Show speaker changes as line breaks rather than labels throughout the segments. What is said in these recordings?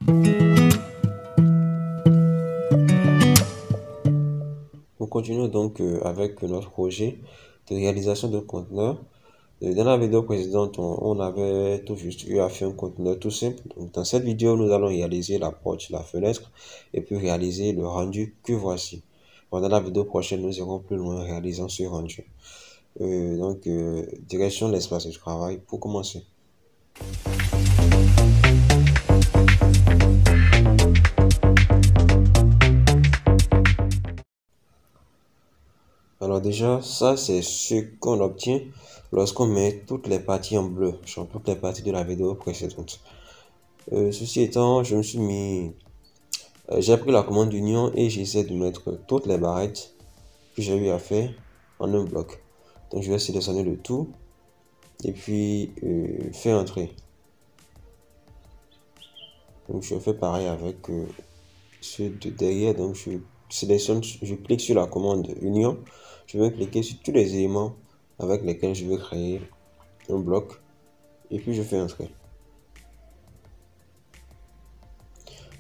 On continue donc avec notre projet de réalisation de conteneur. Dans la vidéo précédente, on avait tout juste eu à faire un conteneur tout simple. Donc, dans cette vidéo, nous allons réaliser la porte, la fenêtre et puis réaliser le rendu que voici. Bon, dans la vidéo prochaine, nous irons plus loin en réalisant ce rendu. Direction l'espace de travail pour commencer. Alors déjà, ça c'est ce qu'on obtient lorsqu'on met toutes les parties en bleu, genre toutes les parties de la vidéo précédente. Ceci étant, j'ai pris la commande d'union et j'essaie de mettre toutes les barrettes que j'ai eu à faire en un bloc. Donc je vais sélectionner le tout et puis faire entrer. Donc je fais pareil avec ceux de derrière. Donc je sélectionne, je clique sur la commande union. Je vais cliquer sur tous les éléments avec lesquels je veux créer un bloc et puis je fais entrer.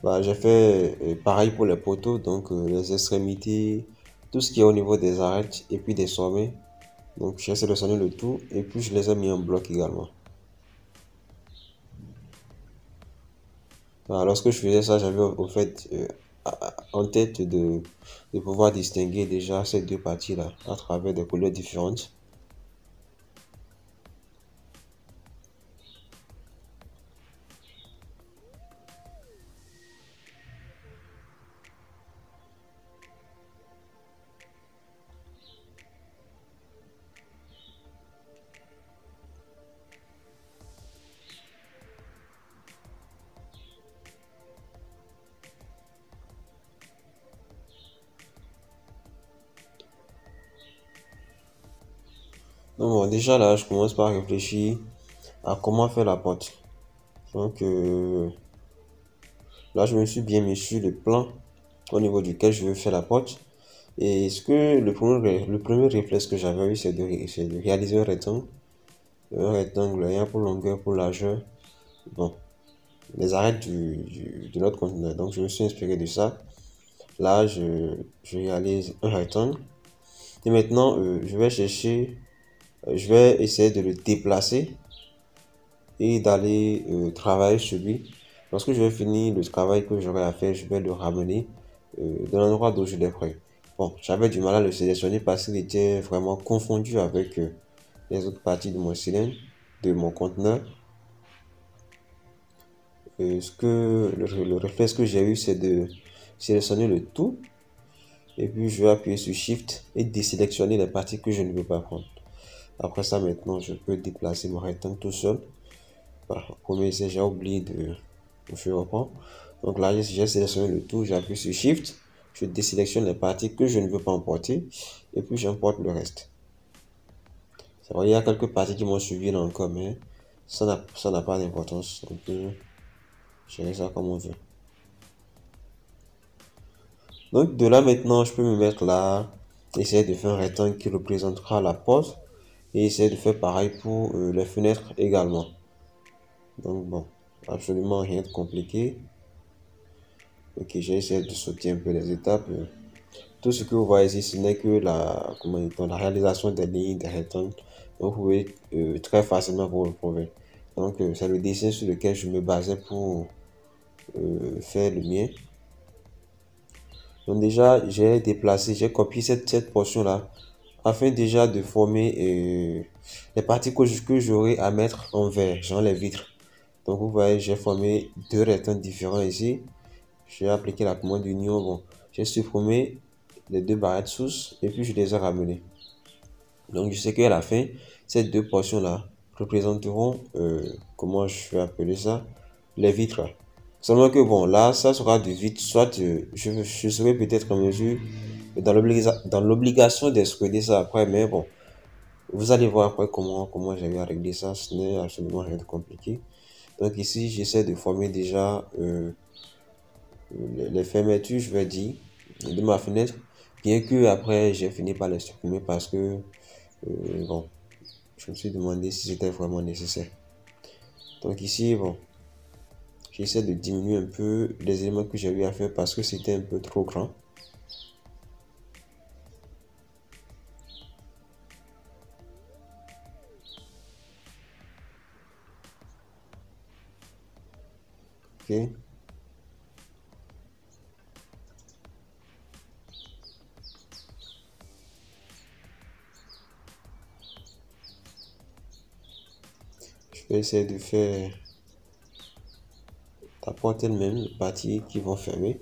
Bah, j'ai fait pareil pour les poteaux, donc les extrémités, tout ce qui est au niveau des arêtes et puis des sommets. Donc j'ai sélectionné le tout et puis je les ai mis en bloc également. Bah, lorsque je faisais ça, j'avais au fait en tête de pouvoir distinguer déjà ces deux parties-là à travers des couleurs différentes. Donc bon, déjà là, je commence par réfléchir à comment faire la porte. Donc là, je me suis bien mis sur le plan au niveau duquel je veux faire la porte. Et ce que le premier réflexe que j'avais eu, c'est de réaliser un rectangle ayant pour longueur, pour largeur, bon, les arêtes de notre conteneur. Donc je me suis inspiré de ça. Là, je réalise un rectangle. Et maintenant, je vais essayer de le déplacer et d'aller travailler sur lui. Lorsque je vais finir le travail que j'aurai à faire, je vais le ramener dans l'endroit d'où je l'ai pris. Bon, j'avais du mal à le sélectionner parce qu'il était vraiment confondu avec les autres parties de mon cylindre, de mon conteneur. Le réflexe que j'ai eu, c'est de sélectionner le tout. Et puis, je vais appuyer sur Shift et désélectionner les parties que je ne veux pas prendre. Après ça, maintenant, je peux déplacer mon rectangle tout seul. Voilà, premier essai, j'ai oublié de je reprends. Donc là, j'ai sélectionné le tout, j'appuie sur Shift, je désélectionne les parties que je ne veux pas emporter et puis j'importe le reste. C'est vrai, il y a quelques parties qui m'ont suivi là encore, mais ça n'a pas d'importance. On peut gérer ça comme on veut. Donc de là maintenant, je peux me mettre là, essayer de faire un rectangle qui représentera la porte et essayer de faire pareil pour les fenêtres également. Donc bon, absolument rien de compliqué. Ok, j'ai essayé de sauter un peu les étapes. Tout ce que vous voyez ici, ce n'est que la réalisation des lignes, des rectangles. Donc vous pouvez très facilement vous retrouver. Donc c'est le dessin sur lequel je me basais pour faire le mien. Donc déjà, j'ai copié cette portion-là afin déjà de former les parties que j'aurai à mettre en vert, genre les vitres. Donc vous voyez, j'ai formé deux rectangles différents ici. J'ai appliqué la commande d'union. Bon, j'ai supprimé les deux barrettes sources et puis je les ai ramenées. Donc je sais qu'à la fin, ces deux portions-là représenteront, comment je vais appeler ça, les vitres. Seulement que bon, là, ça sera du vide, soit je serai peut-être en mesure, dans l'obligation d'exclure ça après, mais bon, vous allez voir après comment j'ai eu à régler ça, ce n'est absolument rien de compliqué. Donc ici, j'essaie de former déjà les fermetures, je vais dire, de ma fenêtre, bien que après j'ai fini par les supprimer parce que bon, je me suis demandé si c'était vraiment nécessaire. Donc ici, bon, j'essaie de diminuer un peu les éléments que j'ai eu à faire parce que c'était un peu trop grand. Ok. Je vais essayer de faire apporter le même les parties qui vont fermer.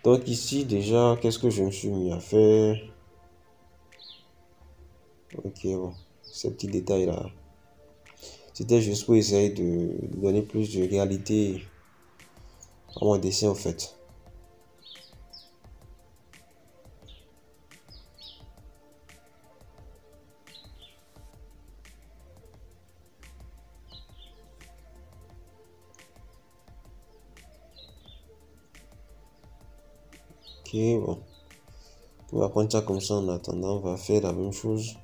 Donc ici déjà, qu'est-ce que je me suis mis à faire? Ok, bon, ces petits détails là. C'était juste pour essayer de donner plus de réalité à mon dessin en fait. Ok, bon. On va prendre ça comme ça en attendant. On va faire la même chose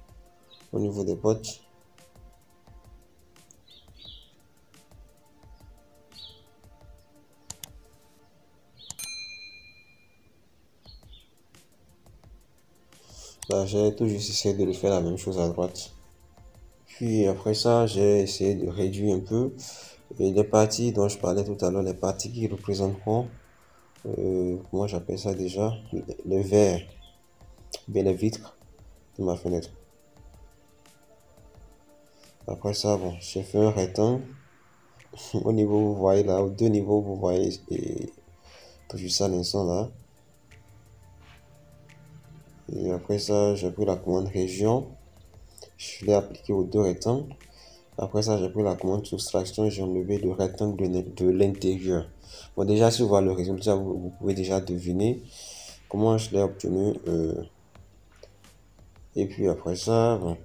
au niveau des potes. Là, j'ai tout juste essayé de le faire la même chose à droite. Puis après ça, j'ai essayé de réduire un peu. Et les parties dont je parlais tout à l'heure, les parties qui représenteront, comment j'appelle ça déjà, le verre, bien les vitres de ma fenêtre. Après ça, bon, j'ai fait un rectangle. Au niveau, vous voyez là, aux deux niveaux, vous voyez, et tout juste ça l'instant là. Et après ça, j'ai pris la commande région. Je l'ai appliqué aux deux rectangles. Après ça, j'ai pris la commande soustraction, j'ai enlevé le rectangle de l'intérieur. Bon, déjà, si vous voyez le résultat, vous pouvez déjà deviner comment je l'ai obtenu. Et puis après ça, bon,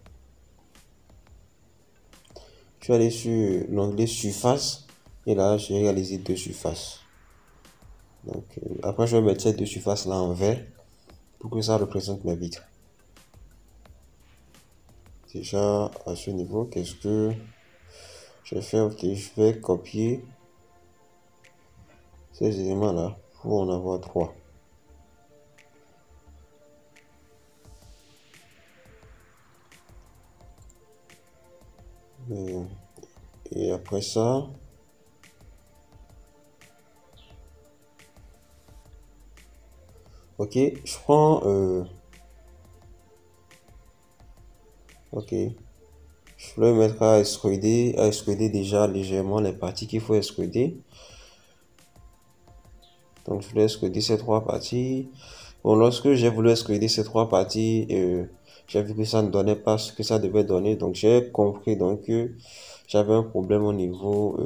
je suis allé sur l'onglet surface. Et là, j'ai réalisé deux surfaces. Donc, après, je vais mettre ces deux surfaces là en vert pour que ça représente mes vitres. Déjà, à ce niveau, qu'est-ce que je vais faire? Ok, je vais copier ces éléments là pour en avoir trois. Et après ça, ok, je prends, ok, je vais mettre à extruder déjà légèrement les parties qu'il faut extruder. Donc je vais extruder ces trois parties. Bon, lorsque j'ai voulu extruder ces trois parties, j'ai vu que ça ne donnait pas ce que ça devait donner. Donc j'ai compris donc que j'avais un problème au niveau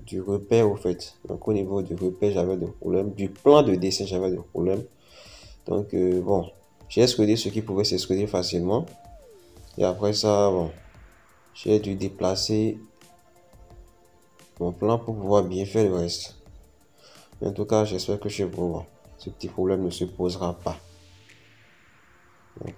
du repère au fait. Donc au niveau du repère, j'avais des problèmes. Du plan de dessin, j'avais des problèmes. Donc bon, j'ai extrudé ce qui pouvait s'extruder facilement. Et après ça, bon, j'ai dû déplacer mon plan pour pouvoir bien faire le reste. Mais en tout cas, j'espère que chez vous, bon, ce petit problème ne se posera pas. Donc,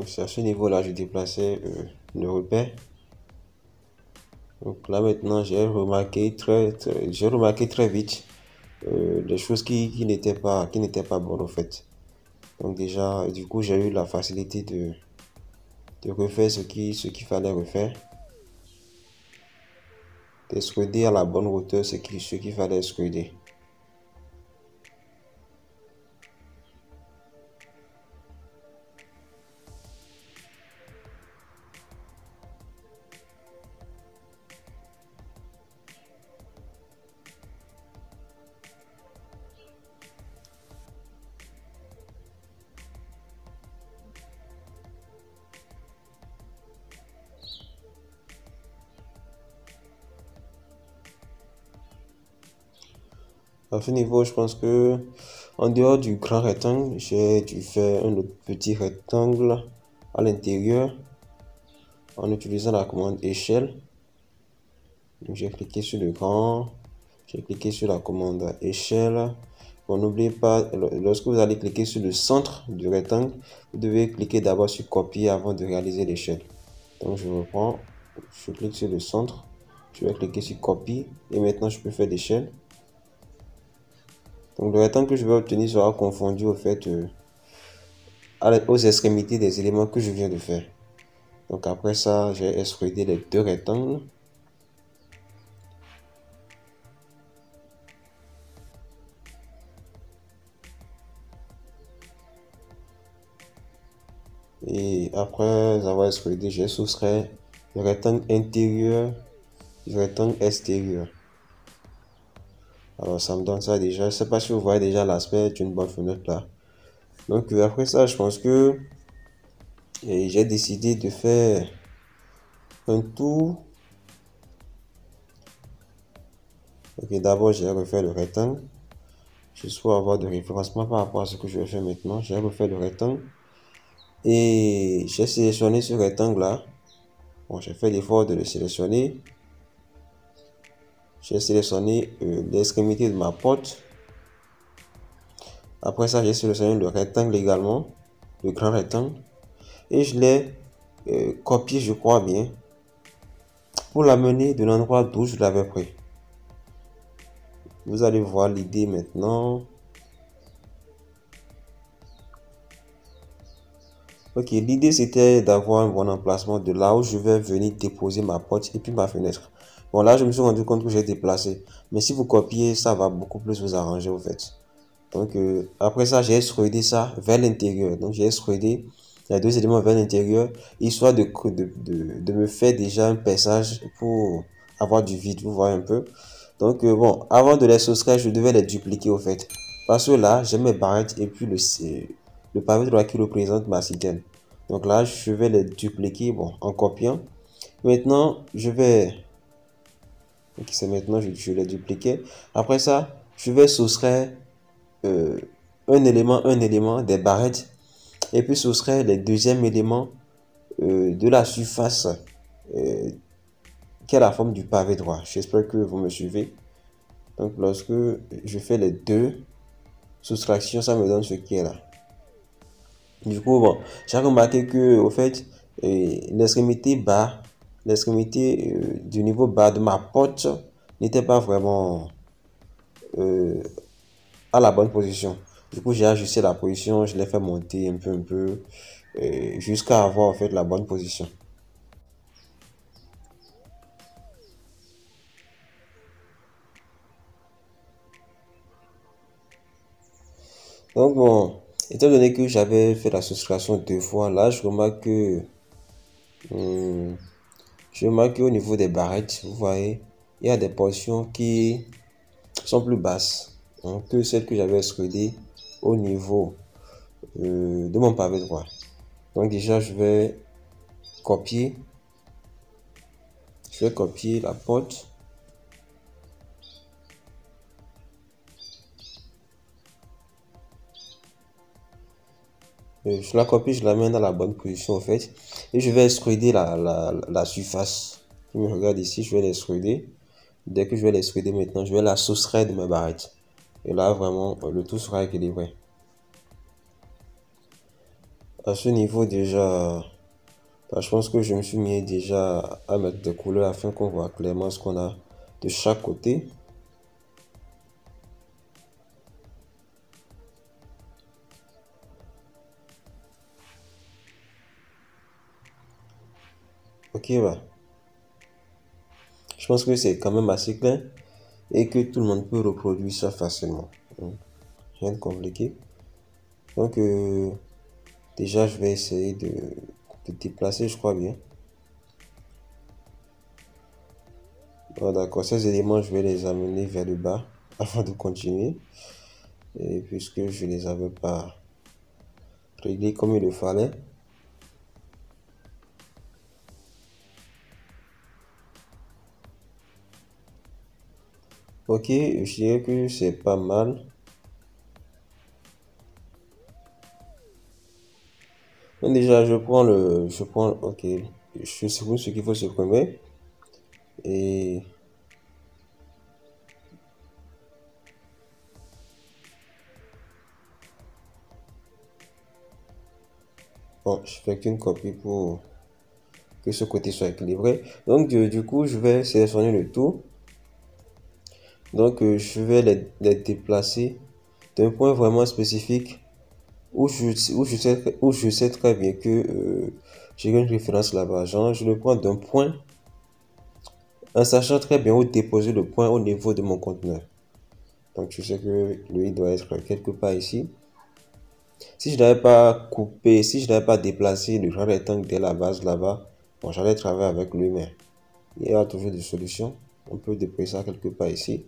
c'est à ce niveau-là, je déplaçais le repère. Donc là maintenant, j'ai remarqué très vite les choses qui n'étaient pas bonnes en fait. Donc déjà, du coup, j'ai eu la facilité de refaire ce qu'il fallait refaire. D'extruder à la bonne hauteur ce qu'il fallait extruder. À ce niveau, je pense que en dehors du grand rectangle, j'ai dû faire un autre petit rectangle à l'intérieur en utilisant la commande échelle. Donc, j'ai cliqué sur le grand, j'ai cliqué sur la commande échelle. Bon, n'oubliez pas, lorsque vous allez cliquer sur le centre du rectangle, vous devez cliquer d'abord sur copier avant de réaliser l'échelle. Donc, je reprends, je clique sur le centre, je vais cliquer sur copie et maintenant je peux faire l'échelle. Donc, le rectangle que je vais obtenir sera confondu au fait aux extrémités des éléments que je viens de faire. Donc, après ça, j'ai extrudé les deux rectangles. Et après avoir extrudé, j'ai soustrait le rectangle intérieur du rectangle extérieur. Alors ça me donne ça déjà. Je ne sais pas si vous voyez déjà l'aspect d'une bonne fenêtre là. Donc après ça, je pense que j'ai décidé de faire un tour. Ok, d'abord j'ai refait le rectangle. Juste pour avoir de référencement par rapport à ce que je vais faire maintenant. J'ai refait le rectangle. Et j'ai sélectionné ce rectangle là. Bon, j'ai fait l'effort de le sélectionner. J'ai sélectionné l'extrémité de ma porte. Après ça, j'ai sélectionné le rectangle également, le grand rectangle. Et je l'ai copié, je crois bien, pour l'amener de l'endroit d'où je l'avais pris. Vous allez voir l'idée maintenant. Ok, l'idée c'était d'avoir un bon emplacement de là où je vais venir déposer ma porte et puis ma fenêtre. Bon, là, je me suis rendu compte que j'ai déplacé. Mais si vous copiez, ça va beaucoup plus vous arranger au fait. Donc, après ça, j'ai extrudé ça vers l'intérieur. Donc, j'ai extrudé les deux éléments vers l'intérieur, histoire de me faire déjà un perçage pour avoir du vide, vous voyez un peu. Donc, bon, avant de les soustraire, je devais les dupliquer au fait. Parce que là, j'ai mes barrettes et puis le pavé droit qui représente ma citerne. Donc là, je vais les dupliquer, bon, en copiant. Maintenant, je vais... Ok, c'est maintenant, je les dupliquer. Après ça, je vais soustraire euh, un élément des barrettes et puis soustraire les deuxièmes éléments de la surface euh, qui a la forme du pavé droit. J'espère que vous me suivez. Donc lorsque je fais les deux soustractions, ça me donne ce qui est là. Du coup, bon, j'ai remarqué que au fait, l'extrémité bas, l'extrémité du niveau bas de ma porte n'était pas vraiment euh, à la bonne position. Du coup, j'ai ajusté la position, je l'ai fait monter un peu, jusqu'à avoir en fait la bonne position. Donc bon, étant donné que j'avais fait la soustraction deux fois, là, hum, je remarque qu'au niveau des barrettes, vous voyez, il y a des portions qui sont plus basses, hein, que celles que j'avais extrudées au niveau de mon pavé droit. Donc déjà, copier, je vais copier la porte. Je la copie, je la mets dans la bonne position en fait. Et je vais extruder la surface. Qui me regarde ici, je vais l'extruder. Dès que je vais l'extruder maintenant, je vais la soustraire de mes barrettes. Et là, vraiment, le tout sera équilibré. À ce niveau déjà, bah, je pense que je me suis mis déjà à mettre des couleurs afin qu'on voit clairement ce qu'on a de chaque côté. Ok, bah. Je pense que c'est quand même assez clair et que tout le monde peut reproduire ça facilement. Rien de compliqué. Donc, déjà, je vais essayer de déplacer, je crois bien. Bon, d'accord, ces éléments, je vais les amener vers le bas avant de continuer. Et puisque je les avais pas réglés comme il le fallait. Ok, je dirais que c'est pas mal. Donc déjà, ok, je supprime ce qu'il faut supprimer. Et bon, je fais qu'une copie pour que ce côté soit équilibré. Donc, du coup, je vais sélectionner le tout. Donc, je vais les déplacer d'un point vraiment spécifique où je sais très bien que j'ai une référence là-bas. Genre, je le prends d'un point en sachant très bien où déposer le point au niveau de mon conteneur. Donc, je sais que lui doit être quelque part ici. Si je n'avais pas coupé, si je n'avais pas déplacé le grand rectangle dès la base là-bas, bon, j'allais travailler avec lui, mais il y a toujours des solutions. On peut déposer ça quelque part ici.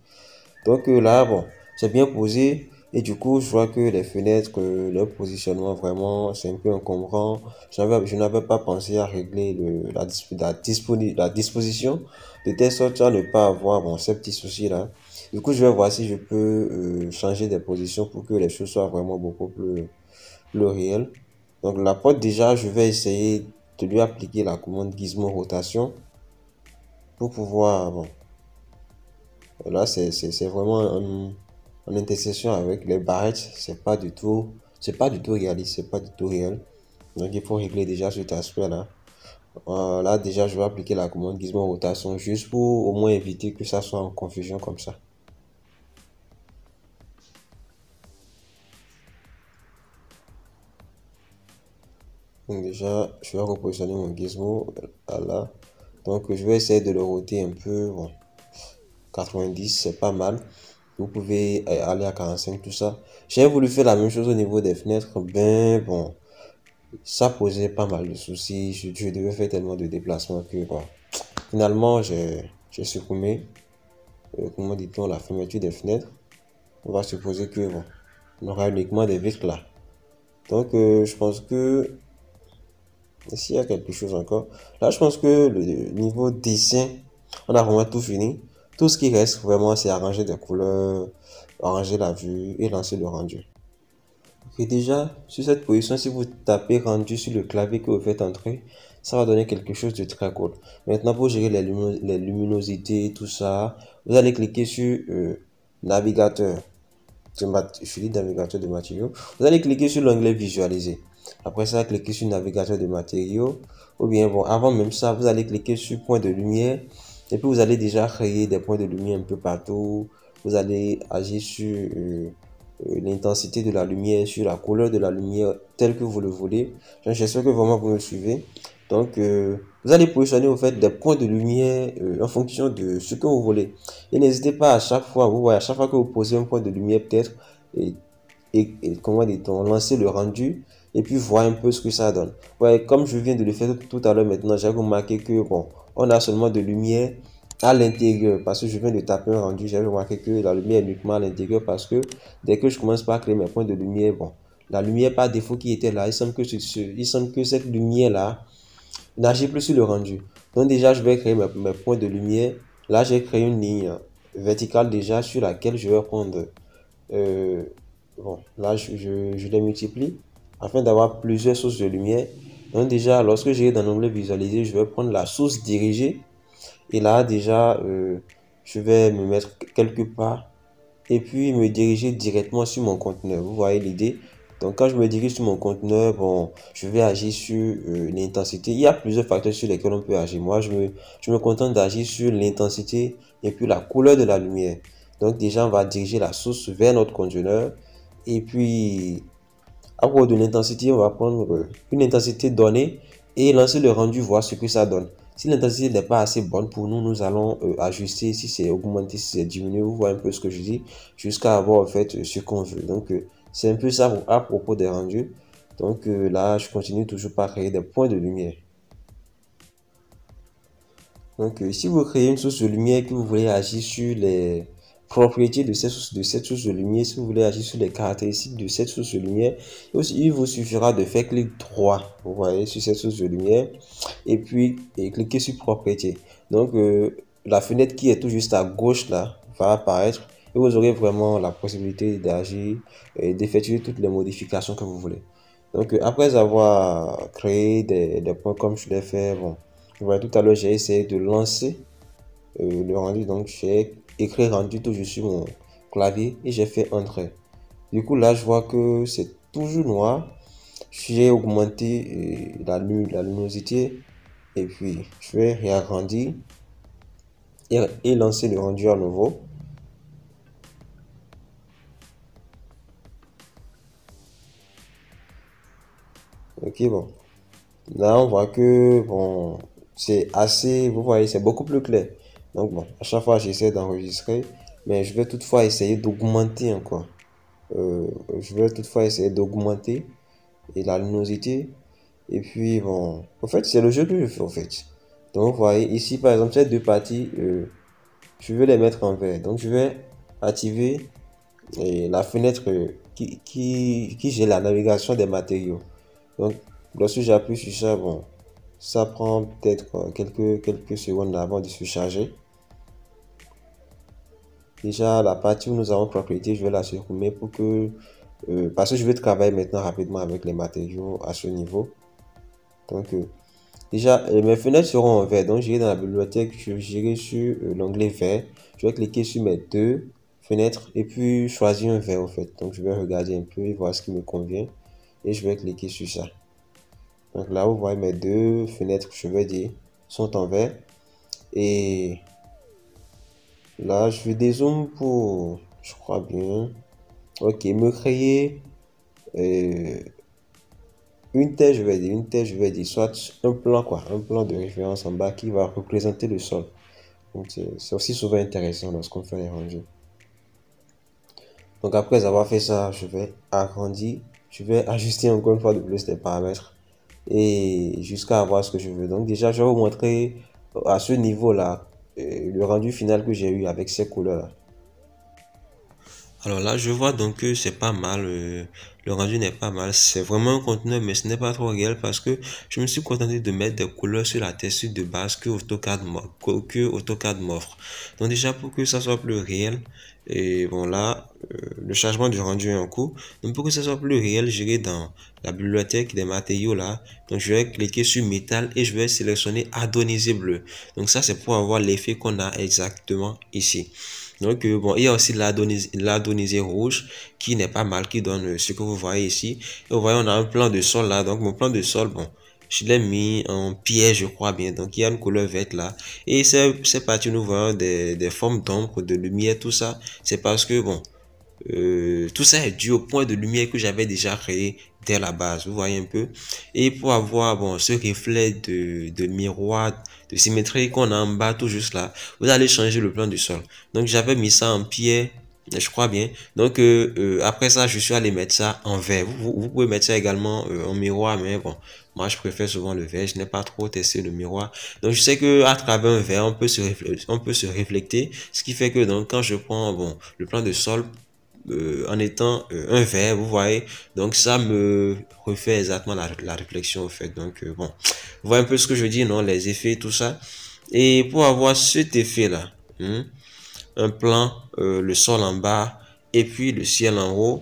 Donc là, bon, j'ai bien posé et du coup, je vois que les fenêtres, leur positionnement vraiment, c'est un peu encombrant. Je n'avais pas pensé à régler la disposition de telle sorte à ne pas avoir bon, ces petits soucis-là. Du coup, je vais voir si je peux changer des positions pour que les choses soient vraiment beaucoup plus réelles. Donc la porte, déjà, je vais essayer de lui appliquer la commande Gizmo rotation pour pouvoir, bon, là, c'est vraiment en intersection avec les barrettes. C'est pas du tout réaliste, c'est pas du tout réel. Donc, il faut régler déjà cet aspect-là. Là, déjà, je vais appliquer la commande Gizmo rotation juste pour au moins éviter que ça soit en confusion comme ça. Donc, déjà, je vais repositionner mon gizmo là. Donc, je vais essayer de le roter un peu. Bon, 90, c'est pas mal. Vous pouvez aller à 45, tout ça. J'ai voulu faire la même chose au niveau des fenêtres. Ben, bon, ça posait pas mal de soucis. Je devais faire tellement de déplacements que, bon, finalement, j'ai supprimé, comment dit-on, la fermeture des fenêtres. On va supposer que, bon, on aura uniquement des vitres là. Donc, je pense que, s'il y a quelque chose encore, là, je pense que le niveau dessin, on a vraiment tout fini. Tout ce qui reste vraiment, c'est arranger des couleurs, arranger la vue et lancer le rendu. Et déjà, sur cette position, si vous tapez rendu sur le clavier que vous faites entrer, ça va donner quelque chose de très cool. Maintenant, pour gérer les luminosités, tout ça, vous allez cliquer sur navigateur. Je dis navigateur de matériaux. Vous allez cliquer sur l'onglet visualiser. Après ça, cliquez sur navigateur de matériaux. Ou bien, bon, avant même ça, vous allez cliquer sur point de lumière. Et puis, vous allez déjà créer des points de lumière un peu partout. Vous allez agir sur l'intensité de la lumière, sur la couleur de la lumière telle que vous le voulez. J'espère que vraiment vous me suivez. Donc, vous allez positionner au fait des points de lumière en fonction de ce que vous voulez. Et n'hésitez pas à chaque fois, vous voyez, à chaque fois que vous posez un point de lumière peut-être, et comment dit-on, lancer le rendu et puis voir un peu ce que ça donne. Ouais, comme je viens de le faire tout à l'heure maintenant, j'ai remarqué que bon, on a seulement de lumière à l'intérieur parce que je viens de taper un rendu, j'ai remarqué que la lumière est uniquement à l'intérieur parce que dès que je commence par créer mes points de lumière, bon, la lumière par défaut qui était là, il semble que cette lumière là n'agit plus sur le rendu. Donc déjà, je vais créer mes points de lumière. Là, j'ai créé une ligne verticale déjà sur laquelle je vais prendre euh, bon, là, je les multiplie afin d'avoir plusieurs sources de lumière. Donc déjà, lorsque j'ai dans l'onglet visualiser, je vais prendre la source dirigée. Et là, déjà, je vais me mettre quelque part et puis me diriger directement sur mon conteneur. Vous voyez l'idée? Donc quand je me dirige sur mon conteneur, bon, je vais agir sur l'intensité. Il y a plusieurs facteurs sur lesquels on peut agir. Moi, je me contente d'agir sur l'intensité et puis la couleur de la lumière. Donc déjà, on va diriger la source vers notre conteneur. Et puis, à propos de l'intensité, on va prendre une intensité donnée et lancer le rendu, voir ce que ça donne. Si l'intensité n'est pas assez bonne pour nous, nous allons ajuster, si c'est augmenté, si c'est diminué, vous voyez un peu ce que je dis, jusqu'à avoir en fait ce qu'on veut. Donc, c'est un peu ça à propos des rendus. Donc là, je continue toujours par créer des points de lumière. Donc, si vous créez une source de lumière que vous voulez agir sur les propriétés de cette source de lumière, si vous voulez agir sur les caractéristiques de cette source de lumière, il vous suffira de faire clic droit, vous voyez, sur cette source de lumière, et puis cliquer sur propriétés. Donc, la fenêtre qui est tout juste à gauche là va apparaître et vous aurez vraiment la possibilité d'agir et d'effectuer toutes les modifications que vous voulez. Donc, après avoir créé des points comme je l'ai fait, bon, voilà, tout à l'heure, j'ai essayé de lancer le rendu. Donc, j'ai écrit rendu tout juste sur mon clavier et j'ai fait entrer. Du coup, là, je vois que c'est toujours noir. J'ai augmenté la luminosité et puis je vais réagrandir et lancer le rendu à nouveau. Ok, bon. Là, on voit que bon, c'est assez, vous voyez, c'est beaucoup plus clair. Donc, bon, à chaque fois, j'essaie d'enregistrer, mais je vais toutefois essayer d'augmenter encore. Euh, je vais toutefois essayer d'augmenter et la luminosité. Et puis, bon, en fait, c'est le jeu que je fais, en fait. Donc, vous voyez, ici, par exemple, ces deux parties, je veux les mettre en vert. Donc, je vais activer la fenêtre qui gère la navigation des matériaux. Donc, lorsque j'appuie sur ça, bon, ça prend peut-être quelques secondes avant de se charger. Déjà, la partie où nous avons propriété, je vais la supprimer pour que, parce que je vais travailler maintenant rapidement avec les matériaux à ce niveau. Donc, déjà, mes fenêtres seront en vert. Donc, j'irai dans la bibliothèque, j'irai sur l'onglet vert. Je vais cliquer sur mes deux fenêtres et puis choisir un vert, en fait. Donc, je vais regarder un peu et voir ce qui me convient. Et je vais cliquer sur ça. Donc, là, vous voyez mes deux fenêtres, je vais dire, sont en vert. Et là, je vais dézoom pour, je crois bien. Ok, me créer euh, une telle, je vais dire, soit un plan, quoi, un plan de référence en bas qui va représenter le sol. Donc, c'est aussi souvent intéressant lorsqu'on fait les rangées. Donc, après avoir fait ça, je vais agrandir, je vais ajuster encore une fois de plus les paramètres et jusqu'à avoir ce que je veux. Donc, déjà, je vais vous montrer à ce niveau-là le rendu final que j'ai eu avec ces couleurs-là. Alors là, je vois donc que c'est pas mal, le rendu n'est pas mal. C'est vraiment un conteneur, mais ce n'est pas trop réel parce que je me suis contenté de mettre des couleurs sur la texture de base que AutoCAD m'offre. Donc déjà, pour que ça soit plus réel, et bon là, le changement du rendu est en cours. Donc pour que ça soit plus réel, j'irai dans la bibliothèque des matériaux là. Donc je vais cliquer sur métal et je vais sélectionner adoniser bleu. Donc ça, c'est pour avoir l'effet qu'on a exactement ici. Donc, bon, il y a aussi l'adonisé rouge qui n'est pas mal, qui donne ce que vous voyez ici. Et vous voyez, on a un plan de sol là. Donc, mon plan de sol, bon, je l'ai mis en pierre, je crois bien. Donc, il y a une couleur verte là. Et c'est parti, nous voyons des formes d'ombre, de lumière, tout ça. C'est parce que, bon, tout ça est dû au point de lumière que j'avais déjà créé dès la base, vous voyez un peu. Et pour avoir bon ce reflet de miroir, de symétrie qu'on a en bas tout juste là, vous allez changer le plan du sol. Donc j'avais mis ça en pierre, je crois bien. Donc après ça, je suis allé mettre ça en vert. Vous pouvez mettre ça également en miroir, mais bon, moi je préfère souvent le vert. Je n'ai pas trop testé le miroir. Donc je sais que à travers un verre, on peut se refléter, ce qui fait que donc quand je prends bon le plan de sol en étant un verre, vous voyez. Donc ça me refait exactement la réflexion au fait. Donc bon, vous voyez un peu ce que je dis, non? Les effets, tout ça. Et pour avoir cet effet-là, un plan, le sol en bas et puis le ciel en haut,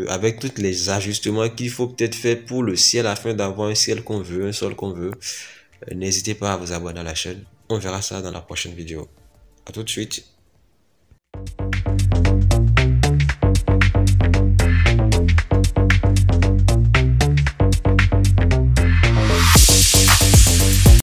avec tous les ajustements qu'il faut peut-être faire pour le ciel afin d'avoir un ciel qu'on veut, un sol qu'on veut. N'hésitez pas à vous abonner à la chaîne. On verra ça dans la prochaine vidéo. À tout de suite.